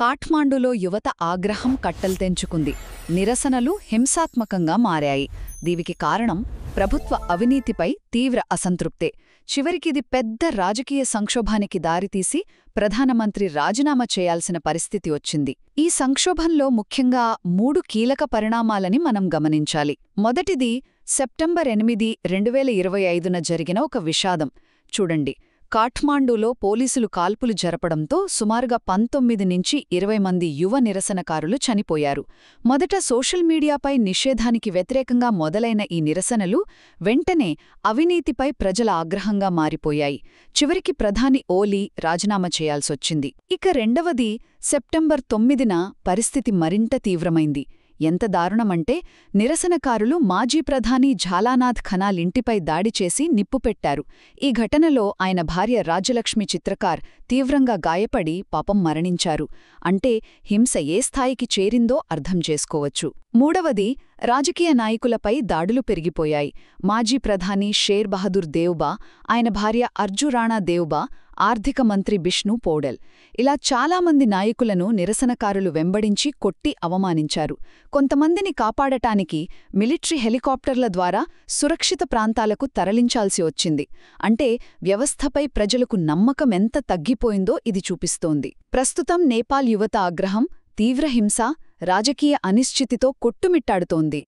కాఠ్మాండులో యువత ఆగ్రహం కట్టల్తెంచుకుంది. నిరసనలు హింసాత్మకంగా మారాయి. దీనికి కారణం ప్రభుత్వ అవినీతిపై తీవ్ర అసంతృప్తే. చివరికిది పెద్ద రాజకీయ సంక్షోభానికి దారితీసి ప్రధానమంత్రి రాజీనామా చేయాల్సిన పరిస్థితి వచ్చింది. ఈ సంక్షోభంలో ముఖ్యంగా 3 కీలక పరిణామాలని మనం గమనించాలి. మొదటిది సెప్టెంబర్ 8, 2025న జరిగిన ఒక విషాదం. చూడండి, కాఠ్మాండూలో పోలీసులు కాల్పులు జరపడంతో సుమారుగా 19 నుంచి 20 మంది యువ నిరసనకారులు చనిపోయారు. మొదట సోషల్ మీడియాపై నిషేధానికి వ్యతిరేకంగా మొదలైన ఈ నిరసనలు వెంటనే అవినీతిపై ప్రజల ఆగ్రహంగా మారిపోయాయి. చివరికి ప్రధాని ఓలీ రాజీనామా చేయాల్సొచ్చింది. ఇక రెండవది సెప్టెంబర్ 9న పరిస్థితి మరింత తీవ్రమైంది. ఎంత దారుణమంటే నిరసనకారులు మాజీ ప్రధాని ఝాలానాథ్ ఖనాల్ ఇంటిపై దాడి చేసి నిప్పుపెట్టారు. ఈ ఘటనలో ఆయన భార్య రాజ్యలక్ష్మి చిత్రకార్ తీవ్రంగా గాయపడి పాపం మరణించారు. అంటే హింస ఏ స్థాయికి చేరిందో అర్థం చేసుకోవచ్చు. మూడవది రాజకీయ నాయకులపై దాడులు పెరిగిపోయాయి. మాజీ ప్రధాని షేర్ బహదూర్ దేవ్బా, ఆయన భార్య అర్జు రాణా దేవ్బా, ఆర్థిక మంత్రి బిష్ణు పౌడెల్, ఇలా చాలామంది నాయకులను నిరసనకారులు వెంబడించి కొట్టి అవమానించారు. కొంతమందిని కాపాడటానికి మిలిటరీ హెలికాప్టర్ల ద్వారా సురక్షిత ప్రాంతాలకు తరలించాల్సి వచ్చింది. అంటే వ్యవస్థపై ప్రజలకు నమ్మకం ఎంత తగ్గిపోయిందో ఇది చూపిస్తోంది. ప్రస్తుతం నేపాల్ యువత ఆగ్రహం, తీవ్ర హింస, రాజకీయ అనిశ్చితితో కొట్టుమిట్టాడుతోంది.